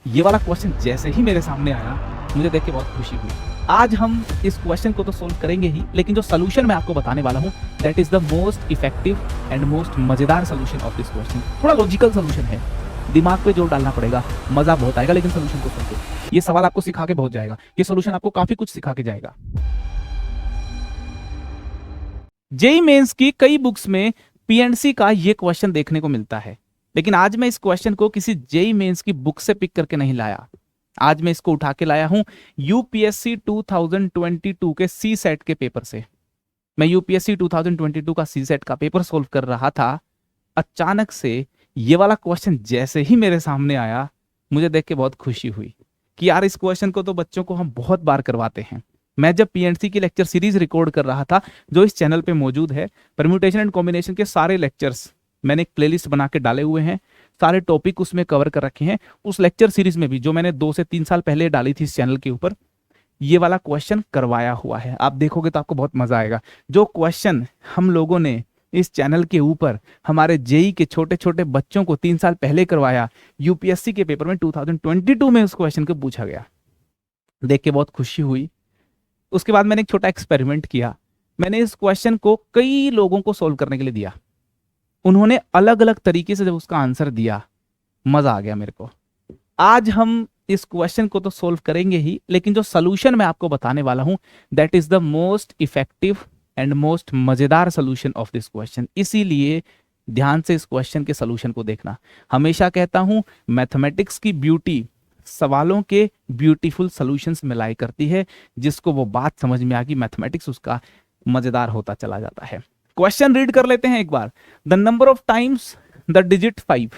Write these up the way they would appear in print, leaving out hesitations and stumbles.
ये वाला क्वेश्चन जैसे ही मेरे सामने आया मुझे देख के बहुत खुशी हुई। आज हम इस क्वेश्चन को तो सोल्व करेंगे ही, लेकिन जो सोल्यूशन मैं आपको बताने वाला हूँ that is the most effective and most मजेदार सोल्यूशन ऑफ दिस क्वेश्चन। थोड़ा लॉजिकल सोल्यूशन है, दिमाग पे जोर डालना पड़ेगा, मजा बहुत आएगा, लेकिन सोल्यूशन को समझो। ये सवाल आपको सिखा के बहुत जाएगा, ये सोल्यूशन आपको काफी कुछ सिखा के जाएगा। जेई मेंस की कई बुक्स में पीएनसी का ये क्वेश्चन देखने को मिलता है, लेकिन आज मैं इस क्वेश्चन को किसी जेई मेंस की बुक से पिक करके नहीं लाया। आज मैं इसको उठा के लाया हूं यूपीएससी 2022 के सी सेट के पेपर से। मैं यूपीएससी 2022 का सी सेट का पेपर सोल्व कर रहा था, अचानक से ये वाला क्वेश्चन जैसे ही मेरे सामने आया मुझे देख के बहुत खुशी हुई कि यार इस क्वेश्चन को तो बच्चों को हम बहुत बार करवाते हैं। मैं जब पीएनसी की लेक्चर सीरीज रिकॉर्ड कर रहा था जो इस चैनल पे मौजूद है, परम्यूटेशन एंड कॉम्बिनेशन के सारे लेक्चर्स मैंने एक प्लेलिस्ट बना के डाले हुए हैं, सारे टॉपिक उसमें कवर कर रखे हैं। उस लेक्चर सीरीज में भी जो मैंने 2 से 3 साल पहले डाली थी इस चैनल के ऊपर, ये वाला क्वेश्चन करवाया हुआ है। आप देखोगे तो आपको बहुत मजा आएगा। जो क्वेश्चन हम लोगों ने इस चैनल के ऊपर हमारे जेई के छोटे छोटे बच्चों को 3 साल पहले करवाया, यूपीएससी के पेपर में 2022 में उस क्वेश्चन को पूछा गया। देख के बहुत खुशी हुई। उसके बाद मैंने एक छोटा एक्सपेरिमेंट किया। मैंने इस क्वेश्चन को कई लोगों को सोल्व करने के लिए दिया, उन्होंने अलग अलग तरीके से जब उसका आंसर दिया, मजा आ गया मेरे को। आज हम इस क्वेश्चन को तो सोल्व करेंगे ही, लेकिन जो सोल्यूशन मैं आपको बताने वाला हूं that is the most effective and most मजेदार सोल्यूशन ऑफ दिस क्वेश्चन। इसीलिए ध्यान से इस क्वेश्चन के सोल्यूशन को देखना। हमेशा कहता हूं मैथमेटिक्स की ब्यूटी सवालों के ब्यूटीफुल सॉल्यूशंस में लाई करती है। जिसको वो बात समझ में आ गई, मैथमेटिक्स उसका मजेदार होता चला जाता है। क्वेश्चन रीड कर लेते हैं एक बार। The number of times the digit 5,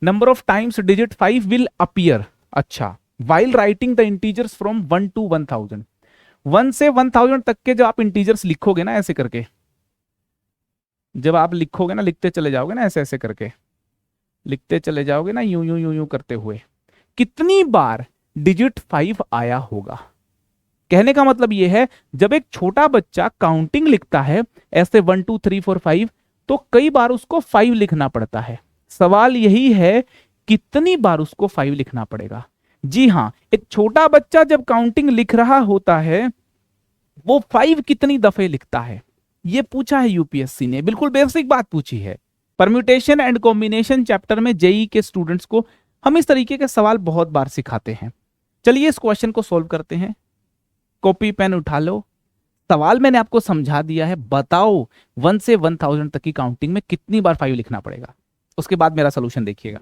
number of times digit 5 will appear, अच्छा, while writing the integers from 1 to 1000। 1 से 1000 तक के जब आप इंटीजर्स लिखोगे ना, ऐसे करके जब आप लिखोगे ना, लिखते चले जाओगे ना, ऐसे ऐसे करके लिखते चले जाओगे ना, यूं यूं यूं यूं करते हुए, कितनी बार डिजिट 5 आया होगा। कहने का मतलब यह है जब एक छोटा बच्चा काउंटिंग लिखता है ऐसे 1 2 3 4 5, तो कई बार उसको 5 लिखना पड़ता है। सवाल यही है कितनी बार उसको 5 लिखना पड़ेगा। जी हां, एक छोटा बच्चा जब काउंटिंग लिख रहा होता है वो 5 कितनी दफे लिखता है, ये पूछा है यूपीएससी ने। बिल्कुल बेसिक बात पूछी है। परम्यूटेशन एंड कॉम्बिनेशन चैप्टर में जेई के स्टूडेंट्स को हम इस तरीके के सवाल बहुत बार सिखाते हैं। चलिए इस क्वेश्चन को सोल्व करते हैं। कॉपी पेन उठा लो। सवाल मैंने आपको समझा दिया है, बताओ 1 से 1000 तक की काउंटिंग में कितनी बार 5 लिखना पड़ेगा। उसके बाद मेरा सॉल्यूशन देखिएगा।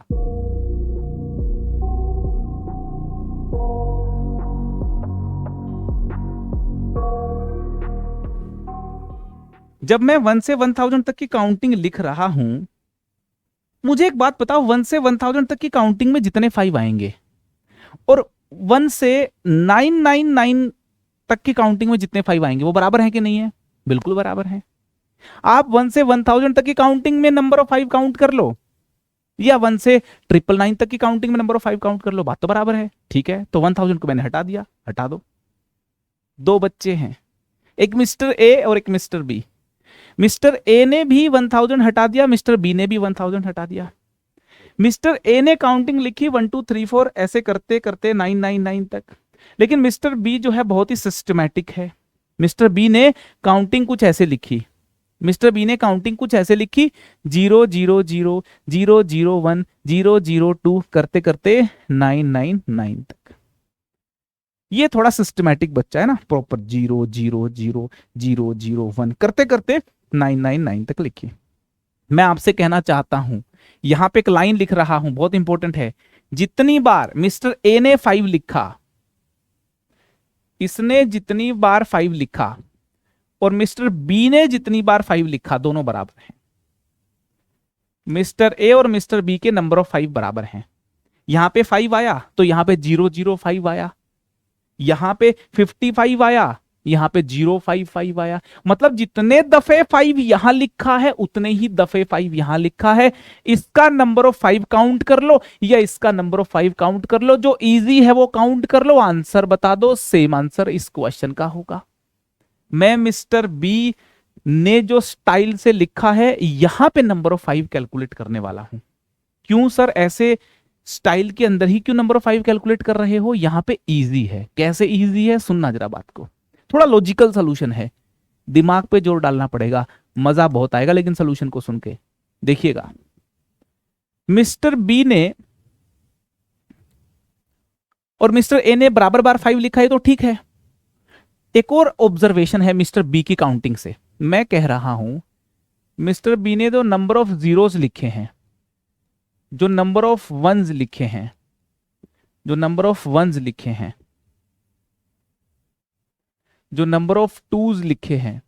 जब मैं 1 से 1000 तक की काउंटिंग लिख रहा हूं, मुझे एक बात बताओ, 1 से 1000 तक की काउंटिंग में जितने 5 आएंगे और 1 से 999 तक की काउंटिंग में जितने 5 आएंगे वो बराबर हैं कि नहीं है? बिल्कुल बराबर हैं। आप 1 से 1000 तक की काउंटिंग में नंबर ऑफ 5 काउंट कर लो, या 1 से 999 तक की काउंटिंग में नंबर ऑफ 5 काउंट कर लो, बात तो बराबर है। ठीक है, तो 1000 को मैंने हटा दिया, हटा दो। 2 बच्चे हैं, एक मिस्टर ए और एक मिस्टर बी। मिस्टर ए ने भी 1000 हटा दिया, मिस्टर बी ने भी 1000 हटा दिया। मिस्टर ए ने काउंटिंग लिखी 1 2 3 4 ऐसे करते करते 999 तक, लेकिन मिस्टर बी जो है बहुत ही सिस्टमैटिक है। मिस्टर बी ने काउंटिंग कुछ ऐसे लिखी, मिस्टर बी ने काउंटिंग कुछ ऐसे लिखी 0 0 0 0 0 1 0 0 2 करते करते 999 तक। ये थोड़ा सिस्टमैटिक बच्चा है ना, प्रॉपर 0 0 0 0 0 1 करते करते 999 तक लिखी। मैं आपसे कहना चाहता हूं, यहां पे एक लाइन लिख रहा हूं, बहुत इंपॉर्टेंट है। जितनी बार मिस्टर ए ने 5 लिखा, इसने जितनी बार 5 लिखा और मिस्टर बी ने जितनी बार 5 लिखा, दोनों बराबर हैं। मिस्टर ए और मिस्टर बी के नंबर ऑफ 5 बराबर हैं। यहां पे 5 आया तो यहां पे 005 आया, यहां पे 55 आया, यहां पे 055 आया। मतलब जितने दफे 5 यहां लिखा है उतने ही दफे 5 यहां लिखा है। इसका नंबर ऑफ 5 काउंट कर लो या इसका नंबर ऑफ 5 काउंट कर लो, जो इजी है वो काउंट कर लो, आंसर बता दो। सेम आंसर इस क्वेश्चन का होगा। मैं मिस्टर बी ने जो स्टाइल से लिखा है यहां पे नंबर ऑफ 5 कैलकुलेट करने वाला हूं। क्यों सर ऐसे स्टाइल के अंदर ही क्यों नंबर ऑफ 5 कैलकुलेट कर रहे हो? यहां पे इजी है। कैसे इजी है, सुनना जरा बात को। थोड़ा लॉजिकल सोल्यूशन है, दिमाग पे जोर डालना पड़ेगा, मजा बहुत आएगा, लेकिन सोल्यूशन को सुन के देखिएगा। मिस्टर बी ने और मिस्टर ए ने बराबर बार 5 लिखा है तो ठीक है। एक और ऑब्जर्वेशन है मिस्टर बी की काउंटिंग से। मैं कह रहा हूं मिस्टर बी ने जो नंबर ऑफ जीरोस लिखे हैं, जो नंबर ऑफ वंस लिखे हैं, जो नंबर ऑफ वंस लिखे हैं, जो नंबर ऑफ टूज लिखे हैं,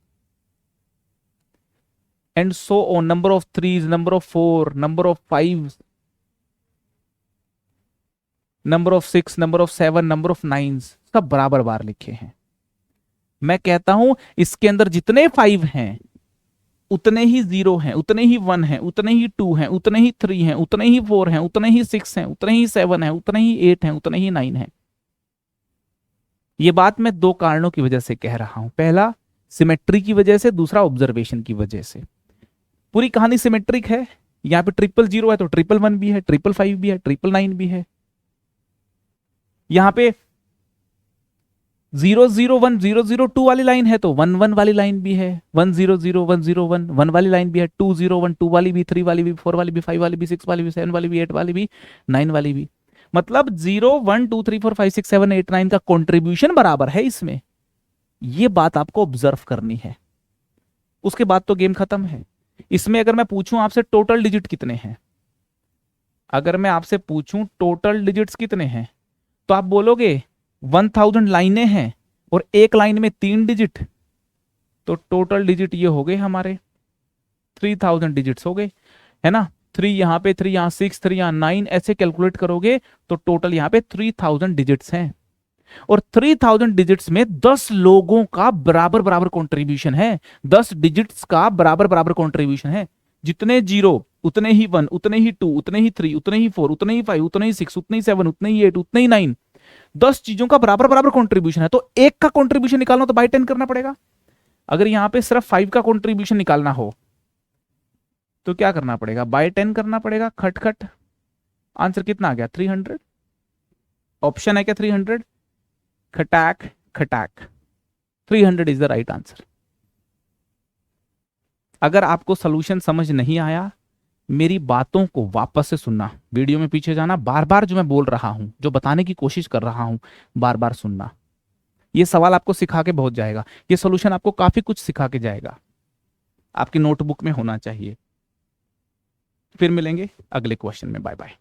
and so on, number of threes, number of 4, number of 5, number of 6, number of 7, number of 9, सब बराबर बार लिखे हैं। मैं कहता हूं इसके अंदर जितने 5 हैं उतने ही 0 हैं, उतने ही 1 हैं, उतने ही 2 हैं, उतने ही 3 हैं, उतने ही 4 हैं, उतने ही 6 हैं, उतने ही 7 हैं, उतने ही 8 हैं, उतने ही 9 हैं। ये बात मैं 2 कारणों की वजह से कह रहा हूं। पहला सिमेट्री की वजह से, दूसरा ऑब्जर्वेशन की वजह से। पूरी कहानी सिमेट्रिक है। यहां पे 000 है तो 111 भी है, 555 भी है, 999 भी है। यहां पे 001 002 वाली लाइन है तो 11 वाली लाइन भी है, 100 101 1 वाली लाइन भी है, 201 2 वाली भी, 3 वाली भी, 4 वाली भी, 5 वाली भी, 6 वाली भी, 7 वाली भी, 8 वाली भी, 9 वाली भी। मतलब 0 1 2 3 4 5 6 7 8 9 का कंट्रीब्यूशन बराबर है इसमें। ये बात आपको ऑब्जर्व करनी है। उसके बाद तो गेम खत्म है। इसमें अगर मैं पूछूं आपसे टोटल डिजिट कितने हैं, अगर मैं आपसे पूछूं टोटल डिजिट्स कितने हैं, तो आप बोलोगे 1000 लाइनें हैं और एक लाइन में 3 डिजिट, तो टोटल डिजिट ये हो गए हमारे 3000 डिजिट्स हो गए, है ना। 3 यहां पे, 3 यहां, 6, 3 यहां, 9, ऐसे कैलकुलेट करोगे तो टोटल यहां पे 3000 डिजिट्स हैं। और 3000 डिजिट्स में 10 लोगों का बराबर बराबर कंट्रीब्यूशन है। 10 डिजिट्स का बराबर बराबर कंट्रीब्यूशन है। जितने 0 उतने ही 1, उतने ही 2, उतने ही 3, उतने ही 4, उतने ही 5, उतने ही 6, उतने ही 7, उतने ही 8, उतने ही 9, 10 चीजों का बराबर बराबर कंट्रीब्यूशन है। तो एक का कंट्रीब्यूशन निकालना तो बाय 10 करना पड़ेगा। अगर यहां पे सिर्फ 5 का कंट्रीब्यूशन निकालना हो तो क्या करना पड़ेगा? बाय 10 करना पड़ेगा। खट खट, आंसर कितना आ गया? 300। ऑप्शन है क्या 300? खटाक खटाक, 300 इज द राइट आंसर। अगर आपको सॉल्यूशन समझ नहीं आया, मेरी बातों को वापस से सुनना, वीडियो में पीछे जाना, बार बार जो मैं बोल रहा हूं, जो बताने की कोशिश कर रहा हूं, बार बार सुनना। ये सवाल आपको सिखा के बहुत जाएगा, ये सॉल्यूशन आपको काफी कुछ सिखा के जाएगा, आपकी नोटबुक में होना चाहिए। फिर मिलेंगे अगले क्वेश्चन में। Bye bye.